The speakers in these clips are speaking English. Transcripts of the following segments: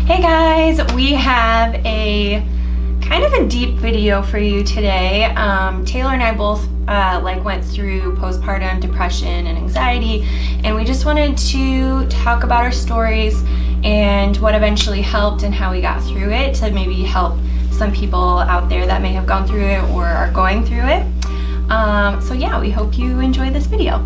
Hey guys, we have a kind of a deep video for you today. Taylor and I both went through postpartum depression and anxiety, and we just wanted to talk about our stories and what eventually helped and how we got through it to maybe help some people out there that may have gone through it or are going through it. So yeah, we hope you enjoy this video.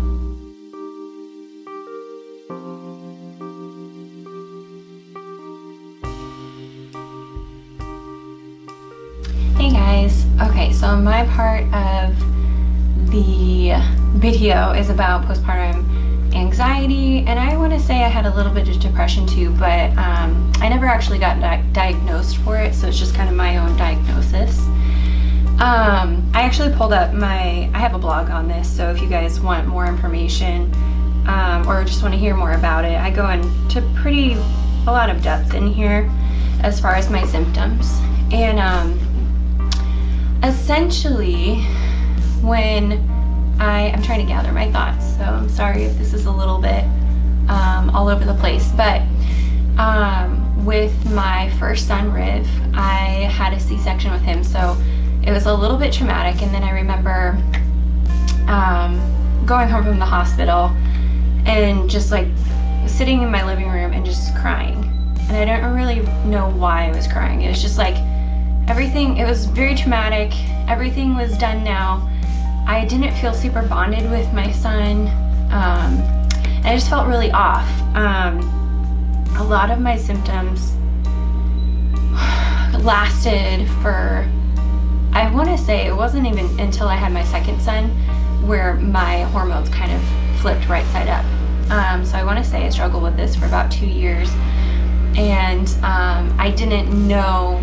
Hey guys, okay, so my part of the video is about postpartum anxiety, and I want to say I had a little bit of depression too, but I never actually got diagnosed for it, so it's just kind of my own diagnosis. I actually pulled up I have a blog on this, so if you guys want more information or just want to hear more about it, I go into a lot of depth in here as far as my symptoms. And essentially, when I'm trying to gather my thoughts, so I'm sorry if this is a little bit all over the place, but with my first son, Riv, I had a C-section with him, so it was a little bit traumatic. And then I remember going home from the hospital and just like sitting in my living room and just crying, and I don't really know why I was crying. It was just like it was very traumatic. Everything was done now. I didn't feel super bonded with my son. And I just felt really off. A lot of my symptoms lasted for, I want to say it wasn't even until I had my second son where my hormones kind of flipped right side up. So I want to say I struggled with this for about 2 years. And I didn't know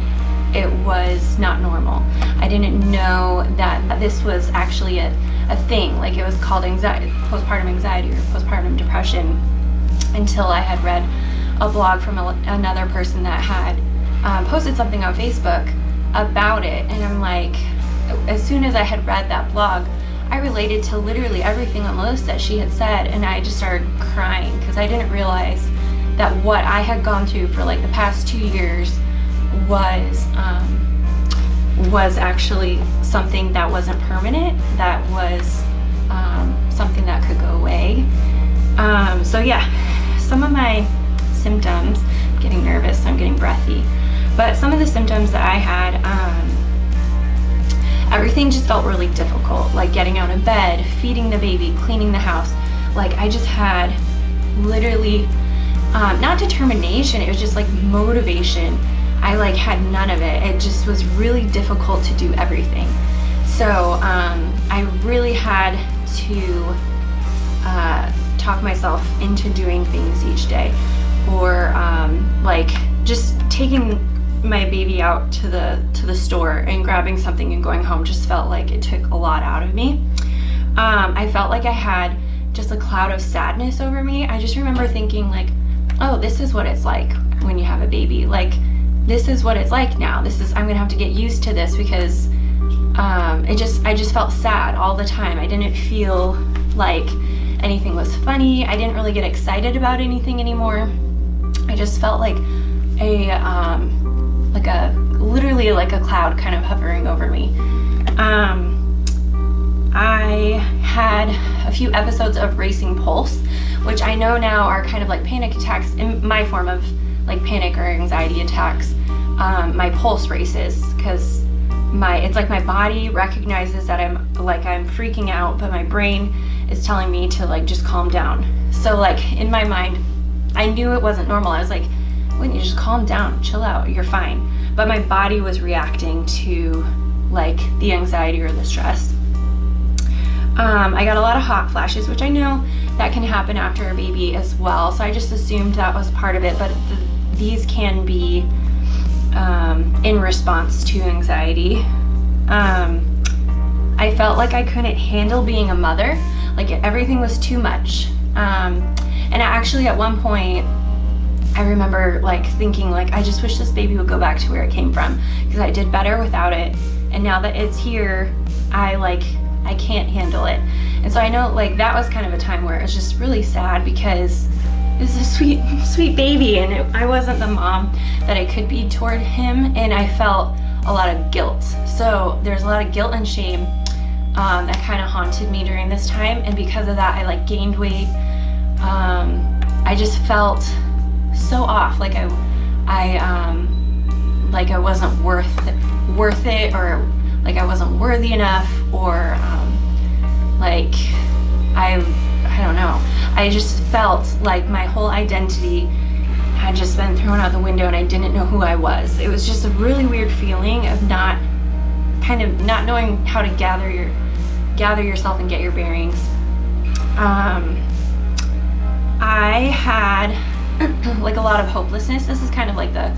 it was not normal. I didn't know that this was actually a thing, like it was called postpartum anxiety or postpartum depression, until I had read a blog from another person that had posted something on Facebook about it. And I'm like, as soon as I had read that blog, I related to literally everything on the list that she had said, and I just started crying because I didn't realize that what I had gone through for like the past 2 years was actually something that wasn't permanent, that was something that could go away. So yeah, some of my symptoms, I'm getting nervous, so I'm getting breathy, but some of the symptoms that I had, everything just felt really difficult, like getting out of bed, feeding the baby, cleaning the house. Like I just had literally, not determination, it was just like motivation. I had none of it. It just was really difficult to do everything. So I really had to talk myself into doing things each day, or just taking my baby out to the store and grabbing something and going home just felt like it took a lot out of me. I felt like I had just a cloud of sadness over me. I just remember thinking like, oh, this is what it's like when you have a baby. Like, this is what it's like now. I'm gonna have to get used to this, because I just felt sad all the time. I didn't feel like anything was funny. I didn't really get excited about anything anymore. I just felt like literally like a cloud kind of hovering over me. I had a few episodes of racing pulse, which I know now are kind of like panic attacks, in my form of like panic or anxiety attacks. My pulse races because it's like my body recognizes that I'm freaking out, but my brain is telling me to like just calm down. So like in my mind, I knew it wasn't normal. I was like, wouldn't you just calm down, chill out, you're fine. But my body was reacting to like the anxiety or the stress. I got a lot of hot flashes, which I know that can happen after a baby as well. So I just assumed that was part of it, but these can be in response to anxiety. I felt like I couldn't handle being a mother. Like everything was too much. And actually at one point, I remember like thinking like, I just wish this baby would go back to where it came from, because I did better without it. And now that it's here, I can't handle it. And so I know like that was kind of a time where it was just really sad, because is a sweet, sweet baby, and I wasn't the mom that I could be toward him, and I felt a lot of guilt. So there's a lot of guilt and shame that kind of haunted me during this time, and because of that, I like gained weight. I just felt so off, like I wasn't worth it, or like I wasn't worthy enough, or like I don't know. I just felt like my whole identity had just been thrown out the window, and I didn't know who I was. It was just a really weird feeling of not knowing how to gather yourself and get your bearings. I had like a lot of hopelessness. This is kind of like the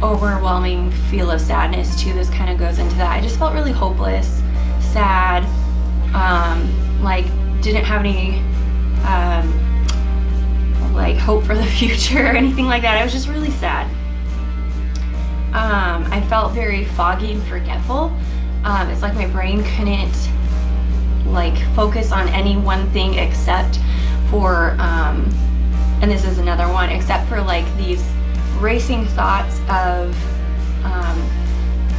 overwhelming feel of sadness too. This kind of goes into that. I just felt really hopeless, sad, like didn't have any like hope for the future or anything like that. I was just really sad. I felt very foggy and forgetful. It's like my brain couldn't like focus on any one thing except for and this is another one, except for like these racing thoughts of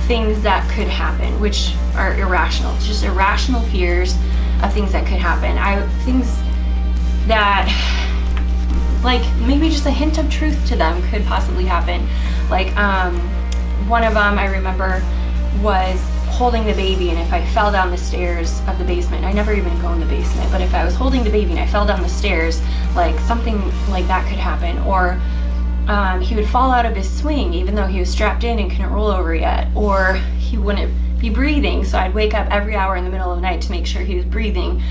things that could happen, which are irrational. It's just irrational fears of things that could happen. Things that like maybe just a hint of truth to them could possibly happen. Like one of them I remember was holding the baby, and if I fell down the stairs of the basement, I never even go in the basement, but if I was holding the baby and I fell down the stairs, like something like that could happen. Or he would fall out of his swing even though he was strapped in and couldn't roll over yet, or he wouldn't be breathing, so I'd wake up every hour in the middle of the night to make sure he was breathing.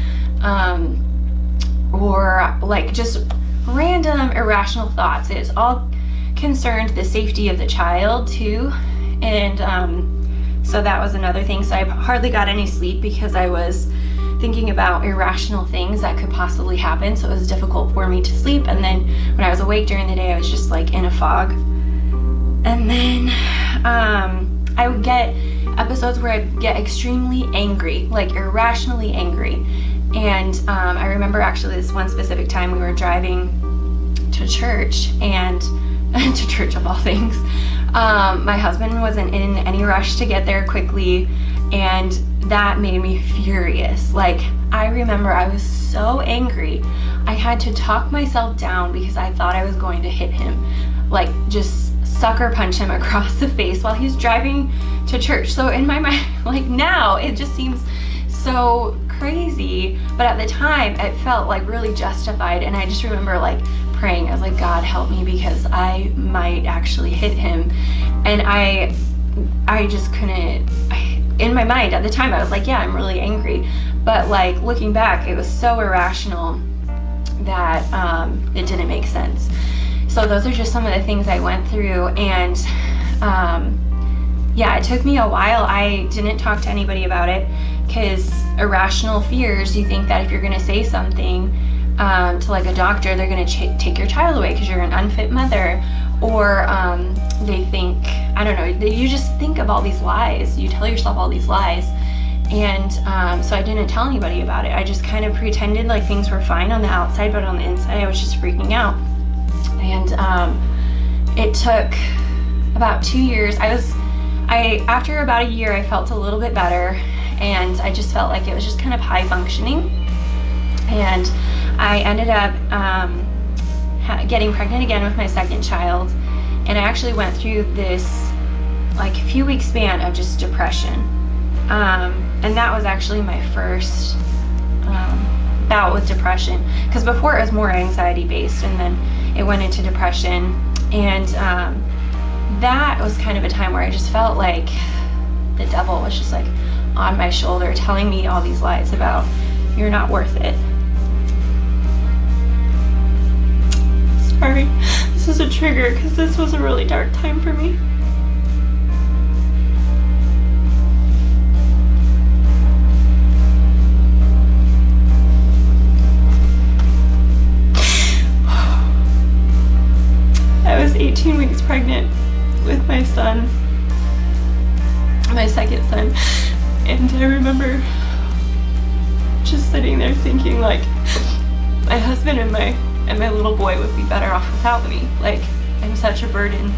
Or like just random irrational thoughts. It's all concerned the safety of the child too, and so that was another thing. So I hardly got any sleep because I was thinking about irrational things that could possibly happen, so it was difficult for me to sleep. And then when I was awake during the day, I was just like in a fog. And then I would get episodes where I'd get extremely angry, like irrationally angry. And I remember actually this one specific time we were driving to church, and to church of all things. My husband wasn't in any rush to get there quickly, and that made me furious. Like, I remember I was so angry, I had to talk myself down because I thought I was going to hit him, like just sucker punch him across the face while he's driving to church. So in my mind, like now, it just seems so crazy, but at the time it felt like really justified. And I just remember like praying. I was like, God, help me, because I might actually hit him. And I just couldn't. In my mind at the time, I was like, yeah, I'm really angry, but like looking back, it was so irrational that it didn't make sense. So those are just some of the things I went through. And yeah, it took me a while. I didn't talk to anybody about it because irrational fears, you think that if you're going to say something to like a doctor, they're going to take your child away because you're an unfit mother, or they think, I don't know, you just think of all these lies. You tell yourself all these lies. And so I didn't tell anybody about it. I just kind of pretended like things were fine on the outside, but on the inside I was just freaking out. And it took about 2 years. After about a year, I felt a little bit better, and I just felt like it was just kind of high functioning. And I ended up getting pregnant again with my second child, and I actually went through this like few week span of just depression, and that was actually my first bout with depression, because before it was more anxiety based, and then it went into depression. And that was kind of a time where I just felt like the devil was just like on my shoulder telling me all these lies about you're not worth it. Sorry, this is a trigger because this was a really dark time for me. I was 18 weeks pregnant with my son, my second son, and I remember just sitting there thinking like my husband and my and my little boy would be better off without me. Like, I'm such a burden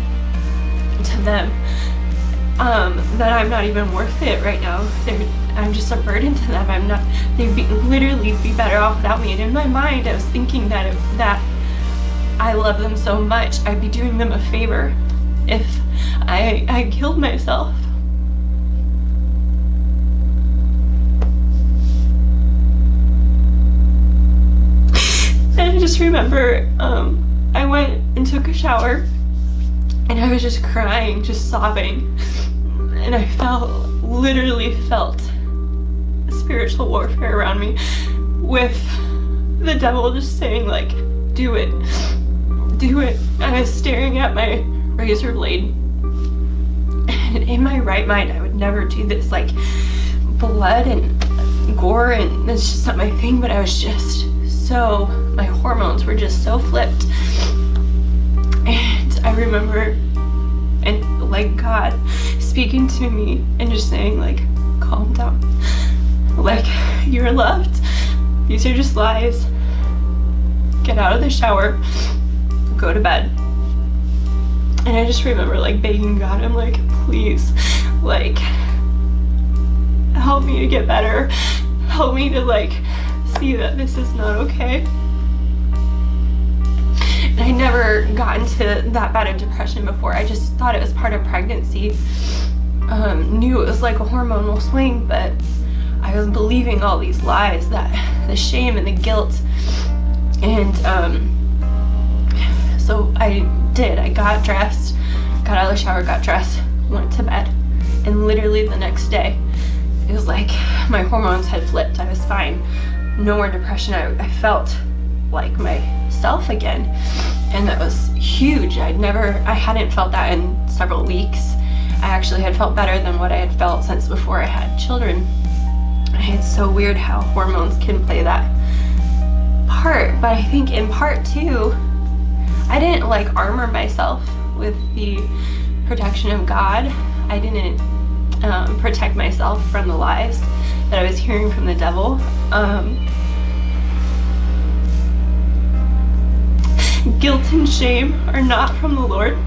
to them that I'm not even worth it right now. I'm just a burden to them. I'm not. They'd literally be better off without me. And in my mind, I was thinking that I love them so much, I'd be doing them a favor if I killed myself. And I just remember I went and took a shower, and I was just crying, just sobbing, and I literally felt spiritual warfare around me, with the devil just saying, like, do it. And I was staring at my razor blade, and in my right mind, I would never do this, like, blood and gore, and it's just not my thing, but I was just my hormones were just so flipped. And I remember, and like, God speaking to me and just saying, like, calm down, like, you're loved, these are just lies, get out of the shower, go to bed. And I just remember, like, begging God, I'm like, please, like, help me to get better, help me to, like, see that this is not okay. And I never got into that bad of depression before. I just thought it was part of pregnancy. Knew it was like a hormonal swing, but I was believing all these lies, that the shame and the guilt. And so I got dressed, got out of the shower, got dressed, went to bed, and literally the next day, it was like my hormones had flipped. I was fine. No more depression. I felt like myself again, and that was huge. I hadn't felt that in several weeks. I actually had felt better than what I had felt since before I had children. It's so weird how hormones can play that part, but I think in part too, I didn't, like, armor myself with the protection of God. I didn't protect myself from the lies that I was hearing from the devil. Guilt and shame are not from the Lord.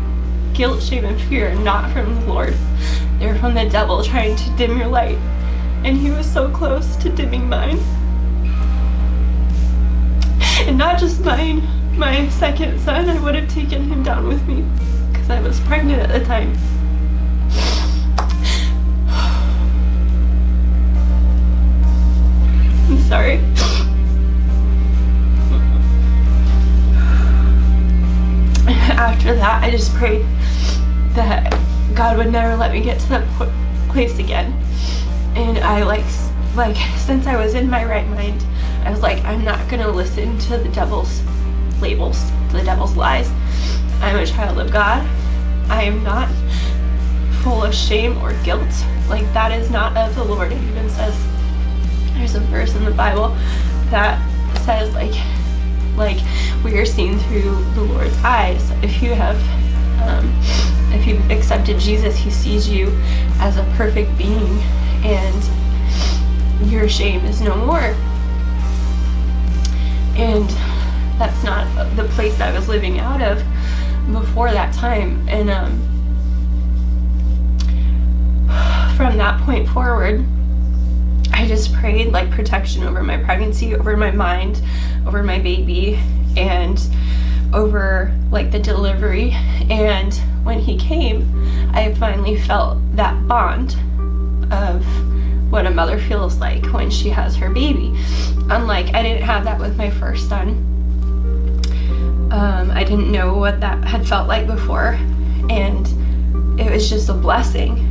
Guilt, shame, and fear are not from the Lord. They're from the devil trying to dim your light. And he was so close to dimming mine. And not just mine, my second son, I would have taken him down with me because I was pregnant at the time. I'm sorry. After that, I just prayed that God would never let me get to that place again. And I like since I was in my right mind, I was like, I'm not gonna listen to the devil's labels, to the devil's lies. I'm a child of God. I am not full of shame or guilt. Like, that is not of the Lord. It even says, there's a verse in the Bible that says, like we are seen through the Lord's eyes. If you have, if you've accepted Jesus, he sees you as a perfect being, and your shame is no more. And that's not the place I was living out of before that time. And from that point forward, I just prayed, like, protection over my pregnancy, over my mind, over my baby, and over, like, the delivery. And when he came, I finally felt that bond of what a mother feels like when she has her baby. Unlike, I didn't have that with my first son. I didn't know what that had felt like before, and it was just a blessing.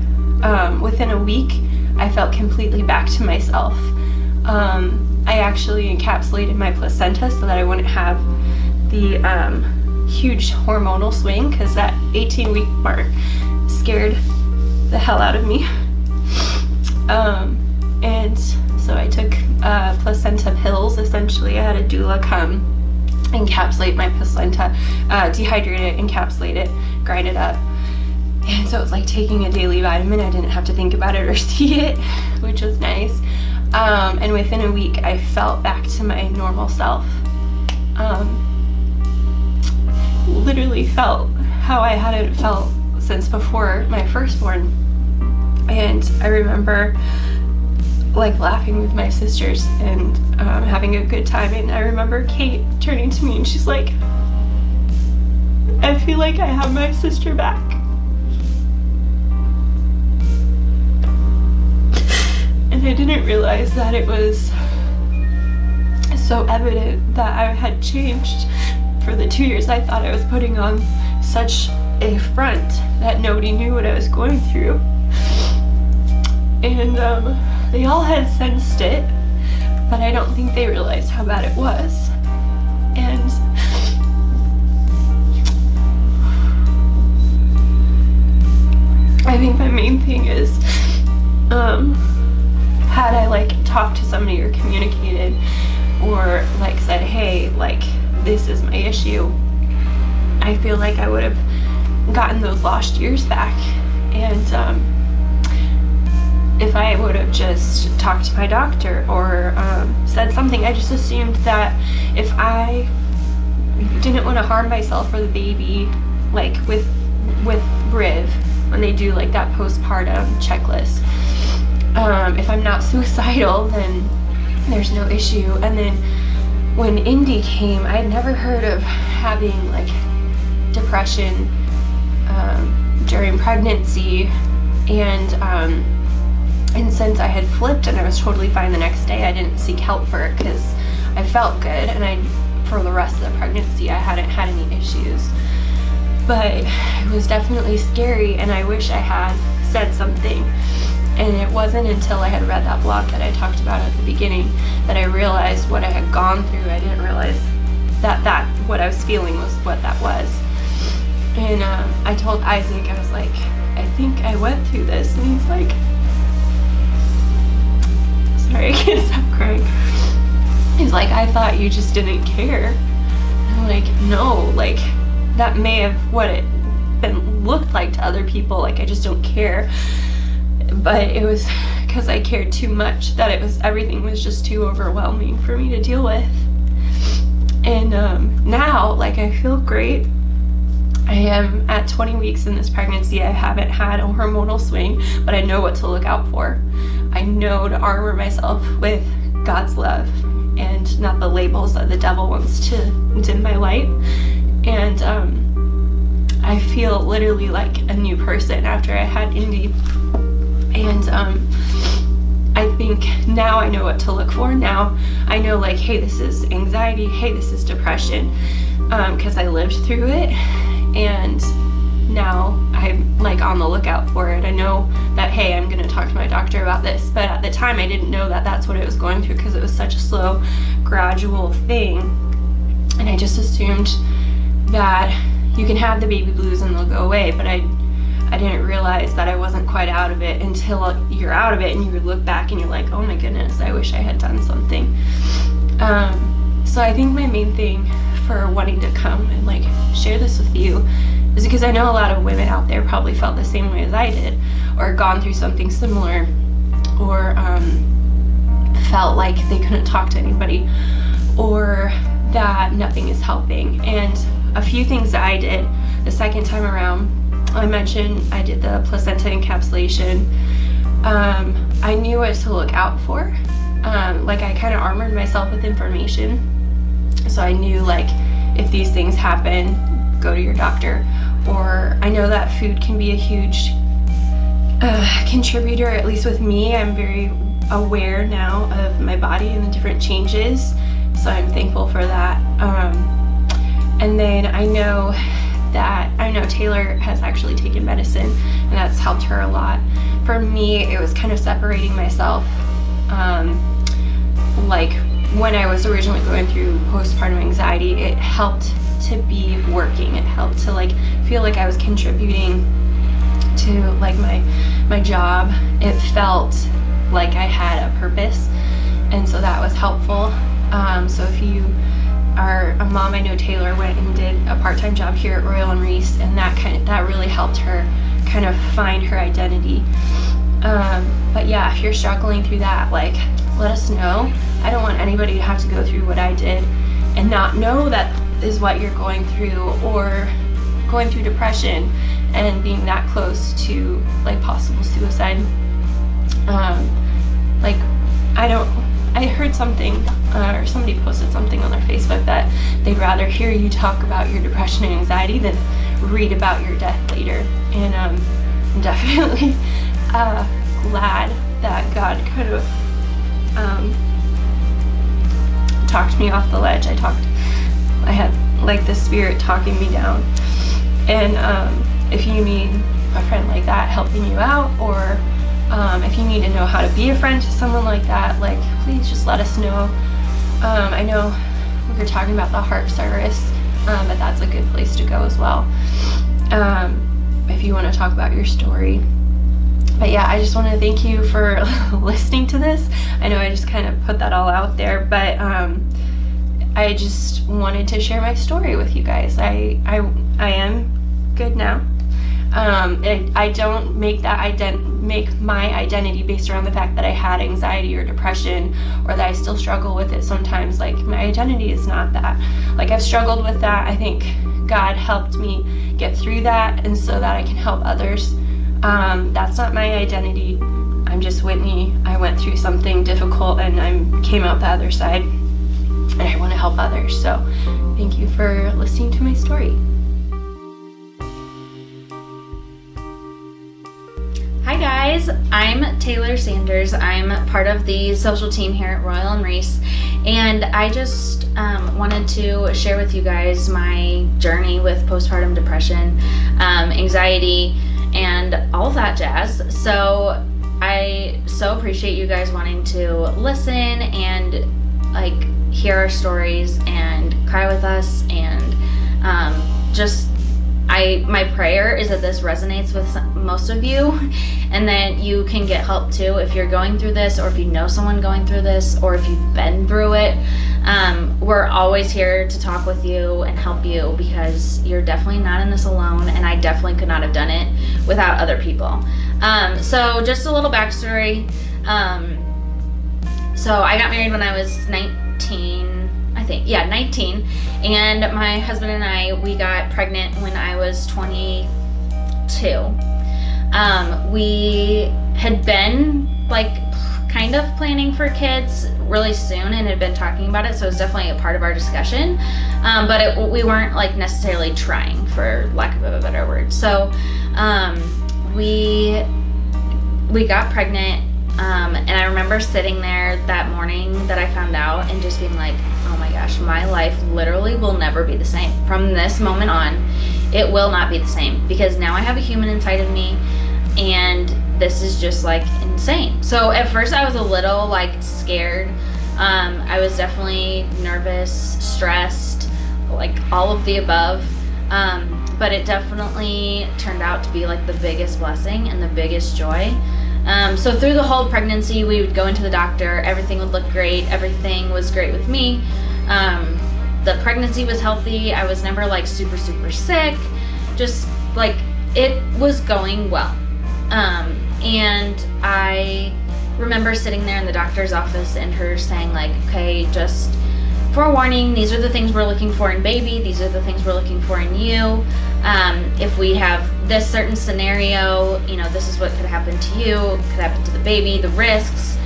Within a week, I felt completely back to myself. I actually encapsulated my placenta so that I wouldn't have the huge hormonal swing, because that 18-week mark scared the hell out of me. And so I took placenta pills. Essentially, I had a doula come encapsulate my placenta, dehydrate it, encapsulate it, grind it up. And so it was like taking a daily vitamin. I didn't have to think about it or see it, which was nice. And within a week, I felt back to my normal self. literally felt how I hadn't felt since before my firstborn. And I remember like laughing with my sisters and having a good time. And I remember Kate turning to me and she's like, I feel like I have my sister back. And I didn't realize that it was so evident that I had changed for the 2 years. I thought I was putting on such a front that nobody knew what I was going through. And they all had sensed it, but I don't think they realized how bad it was. And I think my main thing is, had I like talked to somebody or communicated or like said, hey, like this is my issue, I feel like I would have gotten those lost years back. And if I would have just talked to my doctor or said something, I just assumed that if I didn't want to harm myself or the baby, like with Briv, when they do like that postpartum checklist, if I'm not suicidal, then there's no issue. And then when Indy came, I'd never heard of having like depression during pregnancy, and since I had flipped and I was totally fine the next day, I didn't seek help for it because I felt good, and for the rest of the pregnancy I hadn't had any issues. But it was definitely scary, and I wish I had said something. And it wasn't until I had read that blog that I talked about at the beginning that I realized what I had gone through. I didn't realize that what I was feeling was what that was. And I told Isaac, I was like, I think I went through this. And he's like, sorry, I can't stop crying. He's like, I thought you just didn't care. And I'm like, no, like that may have what it looked like to other people, like I just don't care. But it was because I cared too much, that everything was just too overwhelming for me to deal with. And now, like, I feel great. I am at 20 weeks in this pregnancy. I haven't had a hormonal swing, but I know what to look out for. I know to armor myself with God's love and not the labels that the devil wants to dim my light. And I feel literally like a new person after I had Indy. And I think now I know what to look for. Now I know, like, hey, this is anxiety, hey, this is depression, because I lived through it, and now I'm like on the lookout for it. I know that, hey, I'm going to talk to my doctor about this, but at the time I didn't know that that's what it was going through, because it was such a slow, gradual thing. And I just assumed that you can have the baby blues and they'll go away, but I didn't realize that I wasn't quite out of it until you're out of it and you look back and you're like, oh my goodness, I wish I had done something. So I think my main thing for wanting to come and like share this with you is because I know a lot of women out there probably felt the same way as I did, or gone through something similar, or felt like they couldn't talk to anybody, or that nothing is helping. And a few things that I did the second time around, I mentioned I did the placenta encapsulation. I knew what to look out for. Like I kind of armored myself with information. So I knew, like, if these things happen, go to your doctor. Or I know that food can be a huge contributor, at least with me. I'm very aware now of my body and the different changes. So I'm thankful for that. And then I know Taylor has actually taken medicine, and that's helped her a lot. For me, it was kind of separating myself. Like when I was originally going through postpartum anxiety, it helped to be working. It helped to like feel like I was contributing to like my job. It felt like I had a purpose, and so that was helpful. So if you are a mom, I know Taylor went and did a part-time job here at Royal Reese, and that really helped her kind of find her identity. But yeah, if you're struggling through that, like, let us know. I don't want anybody to have to go through what I did and not know that is what you're going through, or going through depression and being that close to like possible suicide. Like I heard something, or somebody posted something on their Facebook that they'd rather hear you talk about your depression and anxiety than read about your death later. And I'm definitely glad that God kind of talked me off the ledge. I had like the Spirit talking me down. And if you need a friend like that helping you out, or if you need to know how to be a friend to someone like that, like, please just let us know. I know we were talking about the heart service, but that's a good place to go as well, if you want to talk about your story. But yeah, I just want to thank you for listening to this. I know I just kind of put that all out there, but I just wanted to share my story with you guys. I am good now. I don't make my identity based around the fact that I had anxiety or depression, or that I still struggle with it sometimes. Like, my identity is not that. Like, I've struggled with that. I think God helped me get through that, and so that I can help others. That's not my identity. I'm just Whitney. I went through something difficult and I came out the other side, and I want to help others. So thank you for listening to my story. Hi guys, I'm Taylor Sanders. I'm part of the social team here at Royal Reese, and I just wanted to share with you guys my journey with postpartum depression, anxiety, and all of that jazz. So I so appreciate you guys wanting to listen and like hear our stories and cry with us, and my prayer is that this resonates with most of you, and that you can get help too if you're going through this, or if you know someone going through this, or if you've been through it. We're always here to talk with you and help you, because you're definitely not in this alone, and I definitely could not have done it without other people. So just a little backstory. So I got married when I was 19, I think. Yeah, 19. And my husband and I, we got pregnant when I was 22. We had been like kind of planning for kids really soon and had been talking about it, so it was definitely a part of our discussion. But we weren't like necessarily trying, for lack of a better word. So we got pregnant. And I remember sitting there that morning that I found out and just being like, oh my gosh, my life literally will never be the same. From this moment on, it will not be the same, because now I have a human inside of me, and this is just like insane. So at first I was a little like scared. I was definitely nervous, stressed, like all of the above. But it definitely turned out to be like the biggest blessing and the biggest joy. So through the whole pregnancy, we would go into the doctor, everything would look great, everything was great with me. The pregnancy was healthy, I was never like super sick, just like it was going well. And I remember sitting there in the doctor's office and her saying like, okay, just forewarning, these are the things we're looking for in baby, these are the things we're looking for in you. If we have this certain scenario, you know, this is what could happen to you, could happen to the baby, the risks,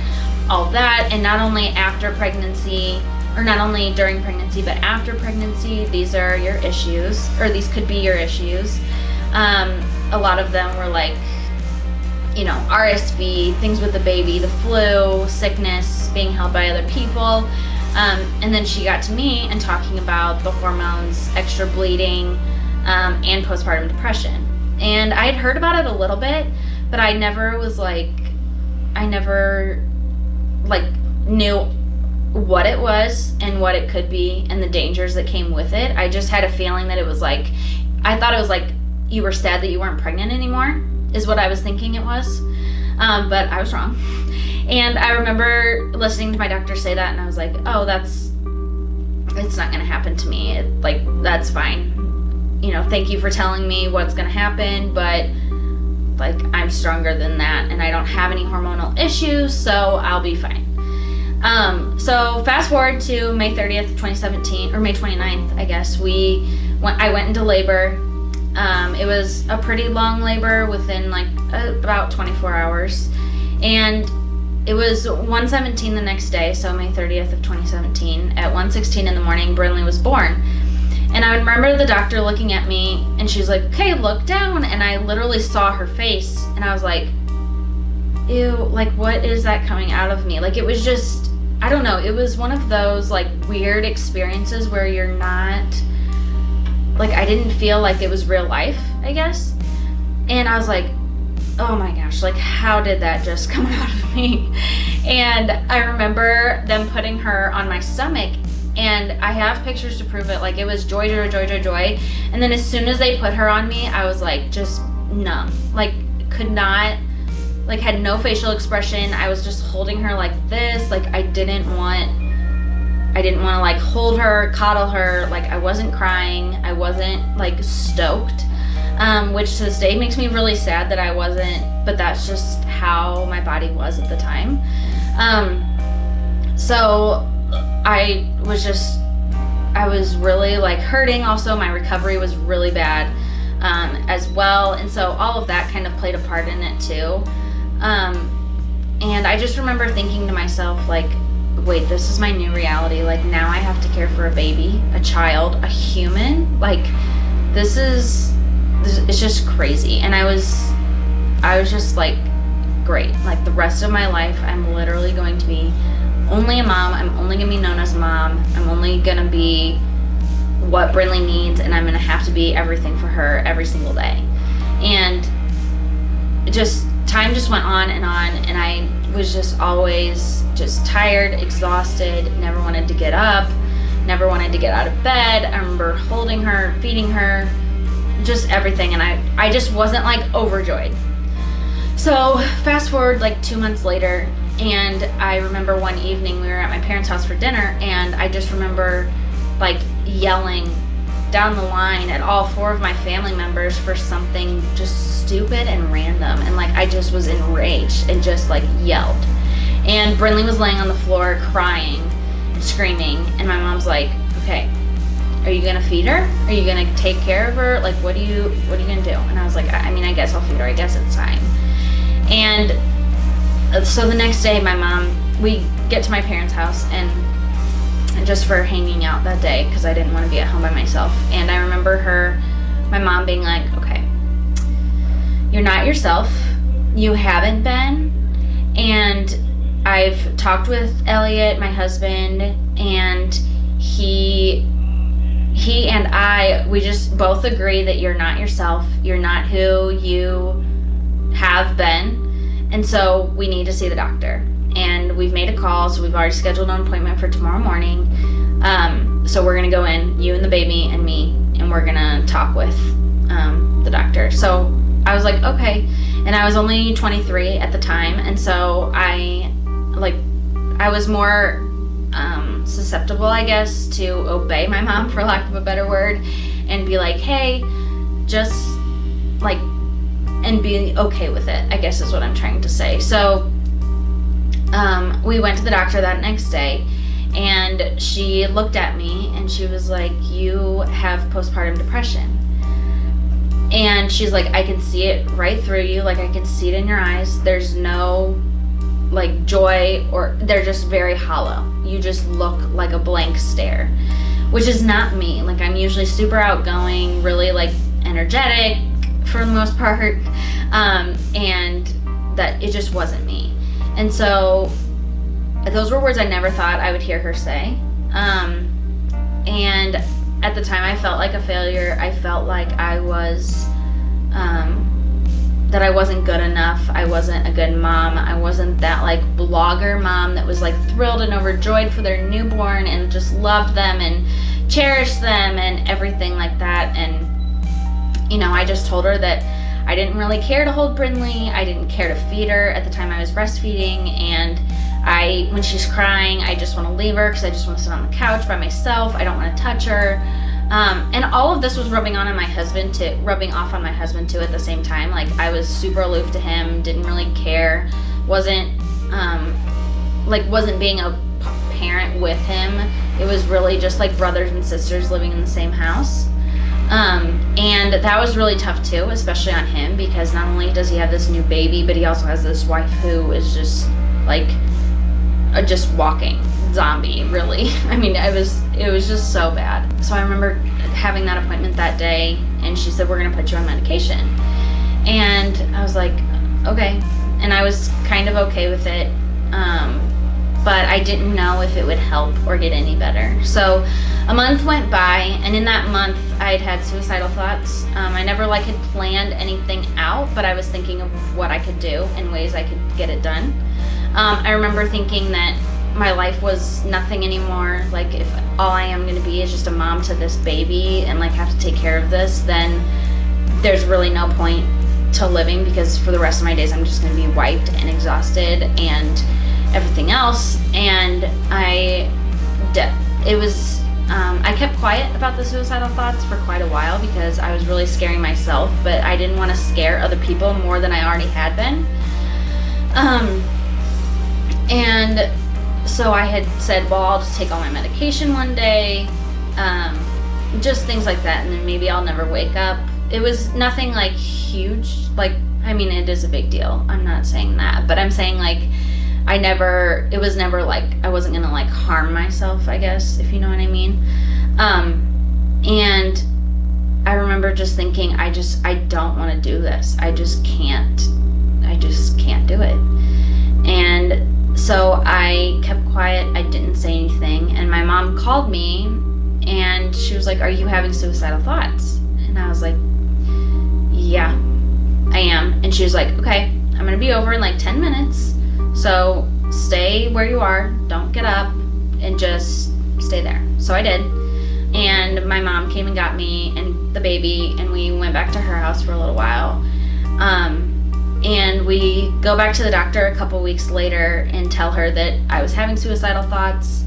all that. And not only after pregnancy, or not only during pregnancy, but after pregnancy, these are your issues, or these could be your issues. A lot of them were like, you know, RSV, things with the baby, the flu, sickness, being held by other people. And then she got to me and talking about the hormones, extra bleeding, and postpartum depression. And I had heard about it a little bit, but I never knew what it was and what it could be and the dangers that came with it. I just had a feeling that it was like, I thought it was like you were sad that you weren't pregnant anymore, is what I was thinking it was. But I was wrong. And I remember listening to my doctor say that, and I was like, oh, it's not gonna happen to me. That's fine. You know, thank you for telling me what's gonna happen, but like, I'm stronger than that, and I don't have any hormonal issues, so I'll be fine. So fast forward to May 30th, 2017, or May 29th, I guess, I went into labor. It was a pretty long labor within like about 24 hours. And it was 1:17 the next day, so May 30th of 2017. At 1:16 in the morning, Brinley was born. And I remember the doctor looking at me, and she's like, okay, look down. And I literally saw her face, and I was like, ew, like, what is that coming out of me? Like, it was just, I don't know, it was one of those, like, weird experiences where you're not, like, I didn't feel like it was real life, I guess. And I was like, oh my gosh, like, how did that just come out of me? And I remember them putting her on my stomach, and I have pictures to prove it. Like, it was joy, joy, joy, joy, joy. And then as soon as they put her on me, I was like, just numb. Like, could not, like, had no facial expression. I was just holding her like this. Like, I didn't want to, like, hold her, coddle her. Like, I wasn't crying. I wasn't, like, stoked. Which to this day makes me really sad that I wasn't, but that's just how my body was at the time. So I was really, like, hurting. Also, my recovery was really bad as well. And so all of that kind of played a part in it too. And I just remember thinking to myself, like, wait, this is my new reality. Like, now I have to care for a baby, a child, a human. Like, it's just crazy. And I was just like, great. Like, the rest of my life, I'm literally going to be only a mom. I'm only gonna be known as a mom. I'm only gonna be what Brinley needs, and I'm gonna have to be everything for her every single day. And time just went on, and I was just always just tired, exhausted, never wanted to get up, never wanted to get out of bed. I remember holding her, feeding her, just everything, and I just wasn't, like, overjoyed. So fast forward like 2 months later, and I remember one evening we were at my parents' house for dinner, and I just remember, like, yelling down the line at all 4 of my family members for something just stupid and random, and, like, I just was enraged and just, like, yelled. And Brinley was laying on the floor crying and screaming, and my mom's like, okay, are you gonna feed her? Are you gonna take care of her? Like, what are you gonna do? And I was like, I mean, I guess I'll feed her. I guess it's time. And so the next day, we get to my parents' house, and just for hanging out that day, because I didn't want to be at home by myself. And I remember my mom being like, okay, you're not yourself. You haven't been. And I've talked with Elliot, my husband, and he and we just both agree that you're not yourself. You're not who you have been. And so we need to see the doctor. And we've made a call, so we've already scheduled an appointment for tomorrow morning. So we're gonna go in, you and the baby and me, and we're gonna talk with the doctor. So I was like, okay. And I was only 23 at the time, and so I was more susceptible, I guess, to obey my mom, for lack of a better word, and be like, hey, just like, and be okay with it, I guess is what I'm trying to say. So we went to the doctor that next day, and she looked at me and she was like, you have postpartum depression. And she's like, I can see it right through you. Like, I can see it in your eyes. There's no, like, joy, or they're just very hollow. You just look like a blank stare, which is not me. Like, I'm usually super outgoing, really, like, energetic for the most part, and that it just wasn't me. And so those were words I never thought I would hear her say. And at the time, I felt like a failure. I felt like I was, that I wasn't good enough. I wasn't a good mom. I wasn't that, like, blogger mom that was, like, thrilled and overjoyed for their newborn and just loved them and cherished them and everything like that. And, you know, I just told her that I didn't really care to hold Brinley. I didn't care to feed her. At the time, I was breastfeeding, and when she's crying, I just want to leave her because I just want to sit on the couch by myself. I don't want to touch her. And all of this was rubbing off on my husband too at the same time. Like, I was super aloof to him, didn't really care, wasn't being a co-parent with him. It was really just like brothers and sisters living in the same house. And that was really tough too, especially on him, because not only does he have this new baby, but he also has this wife who is just like a just walking zombie, really. I mean, it was just so bad. So I remember having that appointment that day, and she said, we're gonna put you on medication. And I was like, okay. And I was kind of okay with it, but I didn't know if it would help or get any better. So a month went by, and in that month I'd had suicidal thoughts. I never had planned anything out, but I was thinking of what I could do and ways I could get it done. I remember thinking that my life was nothing anymore. Like, if all I am gonna be is just a mom to this baby and have to take care of this, then there's really no point to living, because for the rest of my days I'm just gonna be wiped and exhausted and everything else. And I kept quiet about the suicidal thoughts for quite a while, because I was really scaring myself, but I didn't want to scare other people more than I already had been. And so I had said, well, I'll just take all my medication one day, just things like that, and then maybe I'll never wake up. It was nothing huge, I mean, it is a big deal, I'm not saying that, but I'm saying it was never I wasn't gonna harm myself, I guess, if you know what I mean. And I remember just thinking, I don't want to do this. I just can't do it. And so I kept quiet. I didn't say anything. And my mom called me, and she was like, are you having suicidal thoughts? And I was like, yeah, I am. And she was like, okay, I'm gonna be over in 10 minutes. So stay where you are, don't get up, and just stay there. So I did. And my mom came and got me and the baby, and we went back to her house for a little while. And we go back to the doctor a couple weeks later and tell her that I was having suicidal thoughts.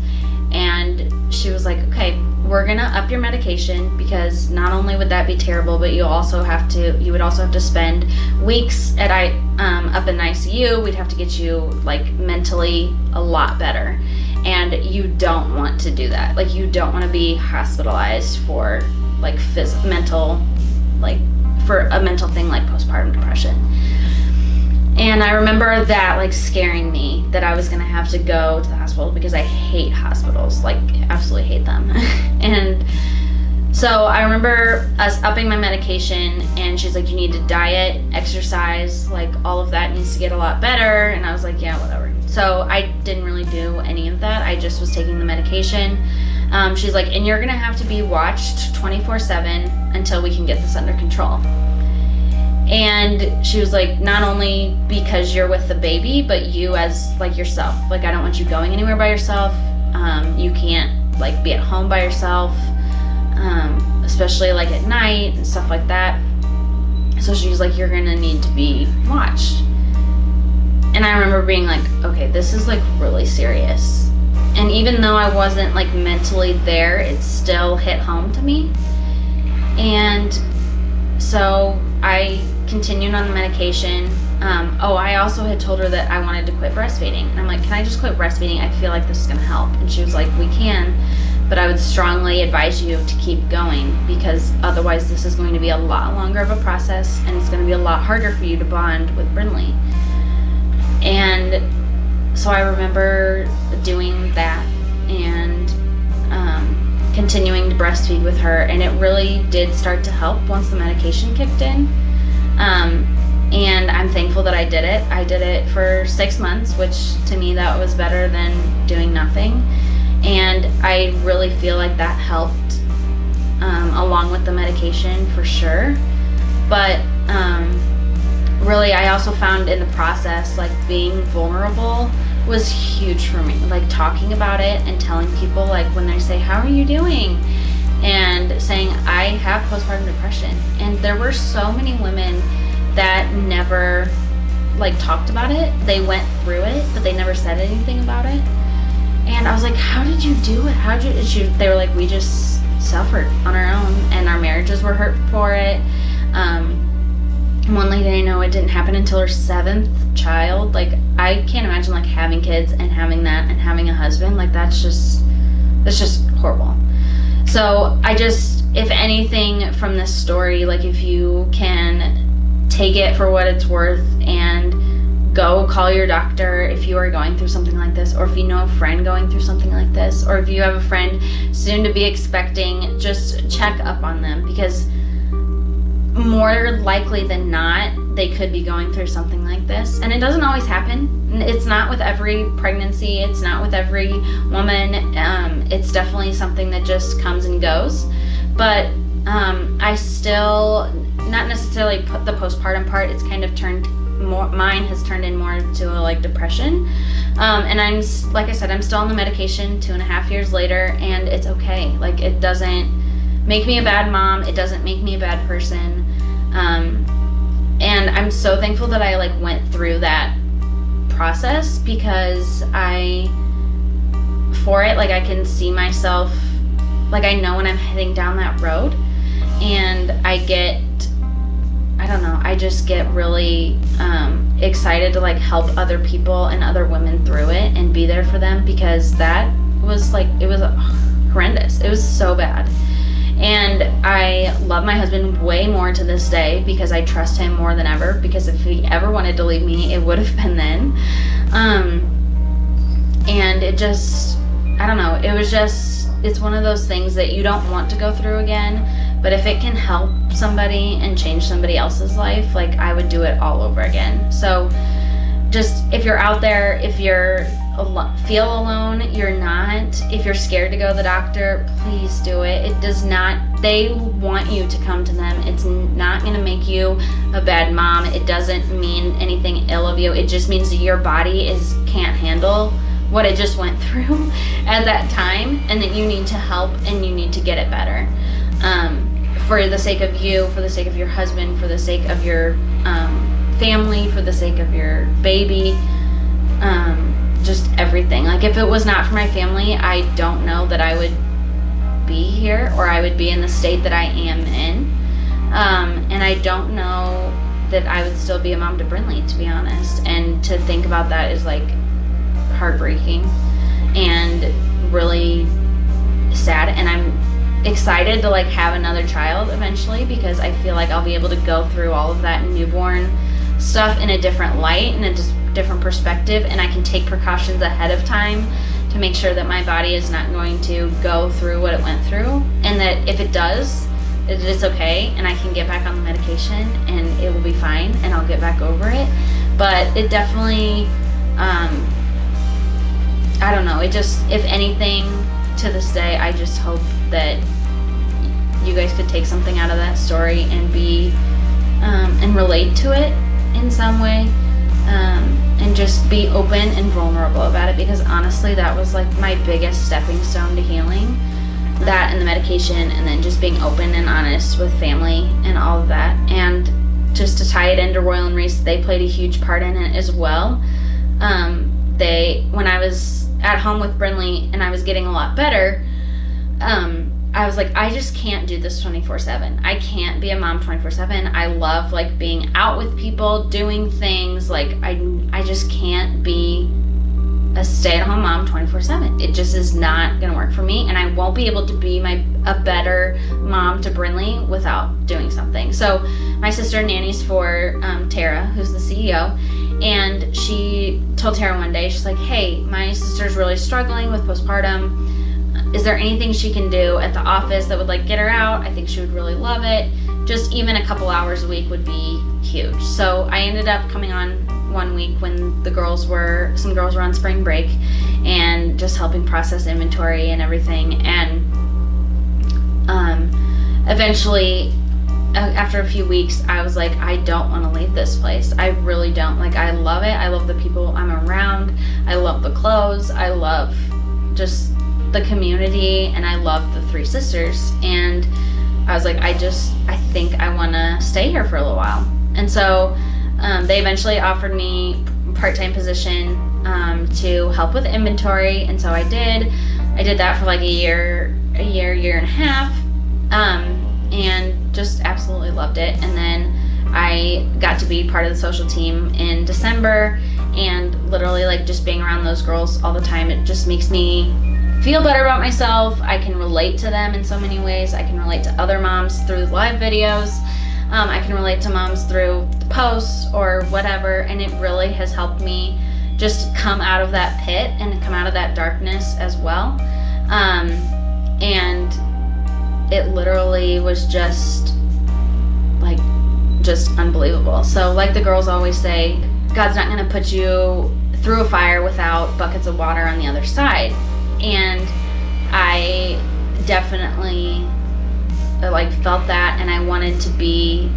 And she was like, okay, we're gonna up your medication, because not only would that be terrible, but you would also have to spend weeks at up in ICU. We'd have to get you mentally a lot better, and you don't want to do that. You don't want to be hospitalized for mental, for a mental thing like postpartum depression. And I remember that scaring me, that I was gonna have to go to the hospital, because I hate hospitals, absolutely hate them. And so I remember us upping my medication, and she's like, you need to diet, exercise, all of that needs to get a lot better. And I was like, yeah, whatever. So I didn't really do any of that. I just was taking the medication. She's like, and you're gonna have to be watched 24/7 until we can get this under control. And she was like, not only because you're with the baby, but you as yourself. I don't want you going anywhere by yourself. You can't be at home by yourself, especially at night and stuff like that. So she's like, you're gonna need to be watched. And I remember being like, okay, this is really serious. And even though I wasn't mentally there, it still hit home to me. And so I continued on the medication. I also had told her that I wanted to quit breastfeeding. And I'm like, can I just quit breastfeeding? I feel like this is gonna help. And she was like, we can, but I would strongly advise you to keep going, because otherwise this is going to be a lot longer of a process, and it's gonna be a lot harder for you to bond with Brinley. And so I remember doing that and continuing to breastfeed with her, and it really did start to help once the medication kicked in. And I'm thankful that I did it. I did it for 6 months, which to me that was better than doing nothing. And I really feel like that helped, along with the medication for sure. But really, I also found in the process, being vulnerable was huge for me. Talking about it and telling people, when they say, how are you doing? And saying, I have postpartum depression. And there were so many women that never talked about it. They went through it, but they never said anything about it. And I was like, how did you do it? They were like, we just suffered on our own, and our marriages were hurt for it. One lady I know, it didn't happen until her 7th child, like I can't imagine like having kids and having that and having a husband. Like that's just horrible. So I just, if anything from this story, like if you can take it for what it's worth and go call your doctor if you are going through something like this, or if you know a friend going through something like this, or if you have a friend soon to be expecting, just check up on them, because more likely than not, they could be going through something like this. And it doesn't always happen. It's not with every pregnancy. It's not with every woman. It's definitely something that just comes and goes. But I still, not necessarily put the postpartum part, it's kind of turned more, mine has turned in more to a like depression. And I'm, like I said, I'm still on the medication 2.5 years later, and it's okay. Like it doesn't make me a bad mom. It doesn't make me a bad person. And I'm so thankful that I like went through that process, because for it, like I can see myself, like I know when I'm heading down that road, and I don't know, I just get really excited to like help other people and other women through it and be there for them, because that was like, it was horrendous. It was so bad. And I love my husband way more to this day, because I trust him more than ever, because if he ever wanted to leave me, it would have been then. And it just, I don't know, it was just, it's one of those things that you don't want to go through again, but if it can help somebody and change somebody else's life, like I would do it all over again. So just, if you're out there, if you're feel alone, you're not, if you're scared to go to the doctor, please do it. It does not, they want you to come to them. It's not going to make you a bad mom. It doesn't mean anything ill of you. It just means that your body can't handle what it just went through at that time, and that you need to help and you need to get it better. For the sake of you, for the sake of your husband, for the sake of your family, for the sake of your baby, just everything. Like if it was not for my family, I don't know that I would be here, or I would be in the state that I am in. And I don't know that I would still be a mom to Brinley, to be honest. And to think about that is like heartbreaking and really sad. And I'm excited to like have another child eventually, because I feel like I'll be able to go through all of that newborn stuff in a different light and a different perspective, and I can take precautions ahead of time to make sure that my body is not going to go through what it went through, and that if it does, it is okay, and I can get back on the medication and it will be fine and I'll get back over it. But it definitely, I don't know, it just, if anything, to this day, I just hope that you guys could take something out of that story and be, and relate to it in some way, and just be open and vulnerable about it, because honestly, that was like my biggest stepping stone to healing. That and the medication, and then just being open and honest with family and all of that. And just to tie it into Royal and Reese, they played a huge part in it as well. When I was at home with Brinley and I was getting a lot better, I was like, I just can't do this 24/7. I can't be a mom 24/7. I love like being out with people, doing things. Like I just can't be a stay-at-home mom 24/7. It just is not gonna work for me, and I won't be able to be a better mom to Brinley without doing something. So my sister nannies for Tara, who's the CEO, and she told Tara one day, she's like, hey, my sister's really struggling with postpartum. Is there anything she can do at the office that would like get her out? I think she would really love it. Just even a couple hours a week would be huge. So I ended up coming on one week when some girls were on spring break, and just helping process inventory and everything. And eventually, after a few weeks, I was like, I don't want to leave this place. I really don't. Like, I love it. I love the people I'm around. I love the clothes. I love just the community, and I love the three sisters. And I was like, I think I want to stay here for a little while. And so they eventually offered me a part-time position to help with inventory, and so I did. I did that for like a year and a half, and just absolutely loved it. And then I got to be part of the social team in December, and literally like just being around those girls all the time, it just makes me feel better about myself. I can relate to them in so many ways. I can relate to other moms through live videos. I can relate to moms through posts or whatever, and it really has helped me just come out of that pit and come out of that darkness as well. And it literally was just unbelievable. So like the girls always say, God's not gonna put you through a fire without buckets of water on the other side. And I definitely felt that, and I wanted to be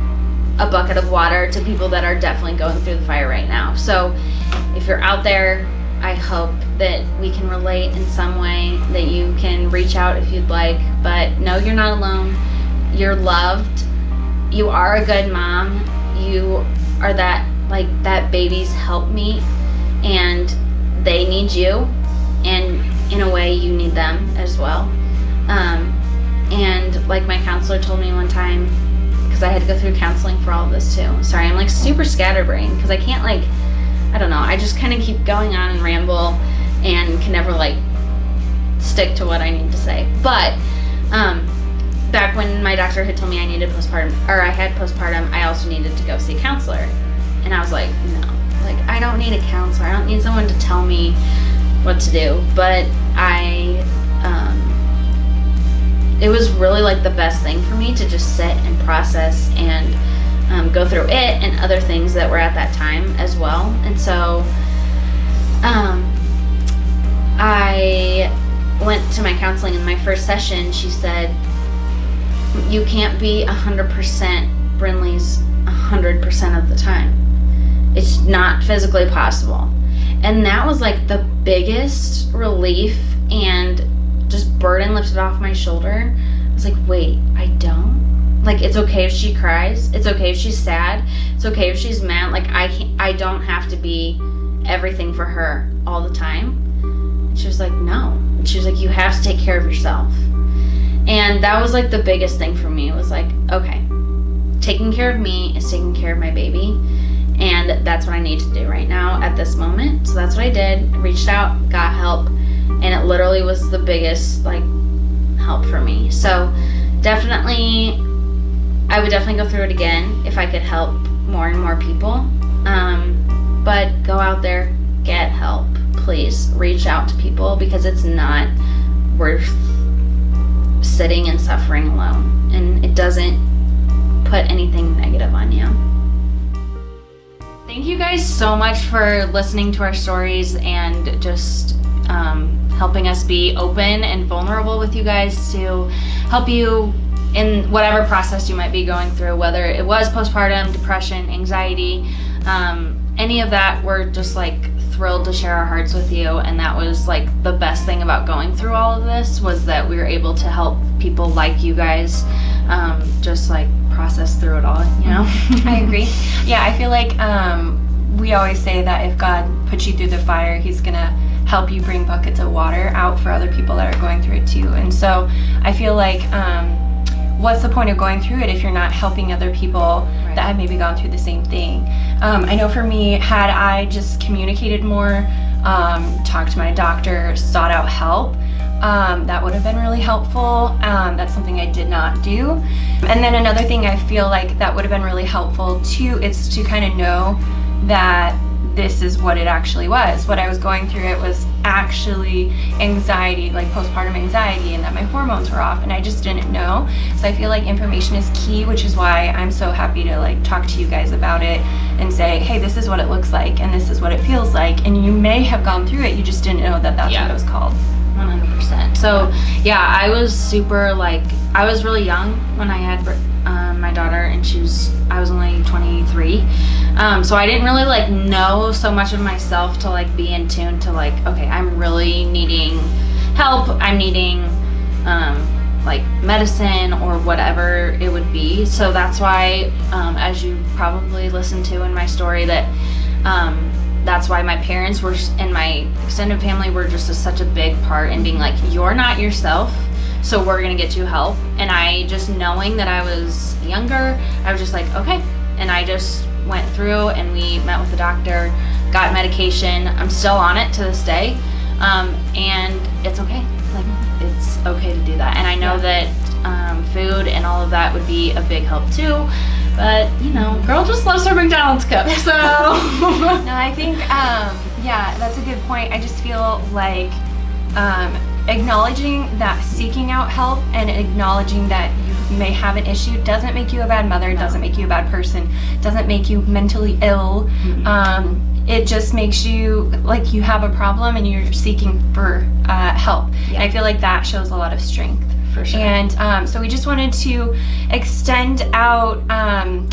a bucket of water to people that are definitely going through the fire right now. So if you're out there, I hope that we can relate in some way, that you can reach out if you'd like, but no, you're not alone. You're loved. You are a good mom. You are that baby's helpmeet, and they need you, and in a way you need them as well. And like my counselor told me one time, because I had to go through counseling for all of this too. Sorry, I'm super scatterbrained because I can't I don't know, I just kind of keep going on and ramble and can never stick to what I need to say. But back when my doctor had told me I needed postpartum, or I had postpartum, I also needed to go see a counselor. And I was like, no, I don't need a counselor. I don't need someone to tell me what to do. But it was really the best thing for me to just sit and process and go through it and other things that were at that time as well. And so I went to my counseling. In my first session, she said, you can't be 100% Brinley's 100% of the time. It's not physically possible. And that was the biggest relief and just burden lifted off my shoulder. I was like, wait, I don't? It's okay if she cries. It's okay if she's sad. It's okay if she's mad. I don't have to be everything for her all the time. And she was like, no. And she was like, you have to take care of yourself. And that was the biggest thing for me. It was okay, taking care of me is taking care of my baby. And that's what I need to do right now at this moment. So that's what I did. I reached out, got help, and it literally was the biggest help for me. So definitely, I would definitely go through it again if I could help more and more people. But go out there, get help. Please reach out to people, because it's not worth sitting and suffering alone, and it doesn't put anything negative on you. Thank you guys so much for listening to our stories and just helping us be open and vulnerable with you guys to help you in whatever process you might be going through, whether it was postpartum, depression, anxiety, any of that. We're just thrilled to share our hearts with you, and that was the best thing about going through all of this, was that we were able to help people like you guys just process through it all, you know. I agree. Yeah, I feel we always say that if God puts you through the fire, he's gonna help you bring buckets of water out for other people that are going through it too. And so I feel what's the point of going through it if you're not helping other people that have maybe gone through the same thing? I know for me, had I just communicated more, talked to my doctor, sought out help, that would have been really helpful. That's something I did not do. And then another thing I feel that would have been really helpful too, is to kind of know that this is what it actually was. What I was going through, it was actually anxiety, postpartum anxiety, and that my hormones were off, and I just didn't know. So I feel information is key, which is why I'm so happy to talk to you guys about it and say, hey, this is what it looks like, and this is what it feels like, and you may have gone through it, you just didn't know that that's what it was called. 100%. So yeah, I was super I was really young when I had my daughter, and I was only 23. So I didn't really know so much of myself to be in tune to okay, I'm really needing help. I'm needing medicine or whatever it would be. So that's why, as you probably listened to in my story, that that's why my parents were, and my extended family were just such a big part in being you're not yourself, so we're gonna get you help. And I just, knowing that I was younger, I was just okay. and I just went through and we met with the doctor, got medication. I'm still on it to this day, and it's okay. Like, it's okay to do that. And I know that food and all of that would be a big help too. But, you know, girl just loves her McDonald's cup, so. No, I think, yeah, that's a good point. I just feel like acknowledging that seeking out help and acknowledging that you may have an issue doesn't make you a bad mother, doesn't make you a bad person, doesn't make you mentally ill. It just makes you like you have a problem and you're seeking for help. Yeah. And I feel like that shows a lot of strength. For sure. And so we just wanted to extend out,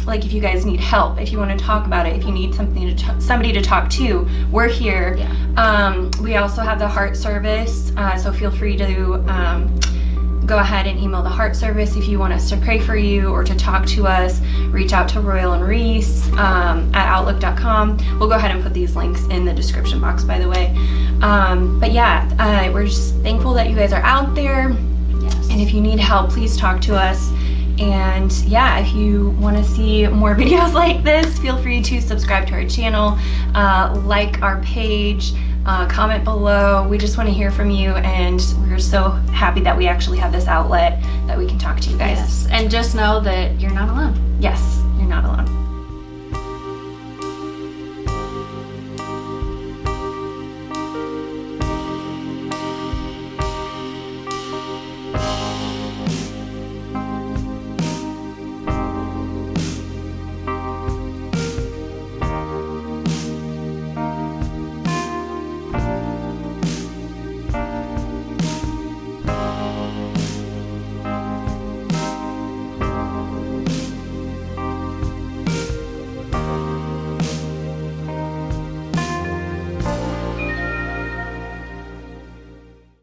like if you guys need help, if you want to talk about it, if you need something to somebody to talk to, we're here. Yeah. We also have the Heart Service, so feel free to go ahead and email the Heart Service if you want us to pray for you or to talk to us. Reach out to Royal and Reese at outlook.com. We'll go ahead and put these links in the description box, by the way. But yeah, we're just thankful that you guys are out there. And if you need help, please talk to us. And yeah, if you want to see more videos like this, feel free to subscribe to our channel, like our page, comment below. We just want to hear from you, and we're so happy that we actually have this outlet that we can talk to you guys. Yes. And just know that you're not alone. Yes.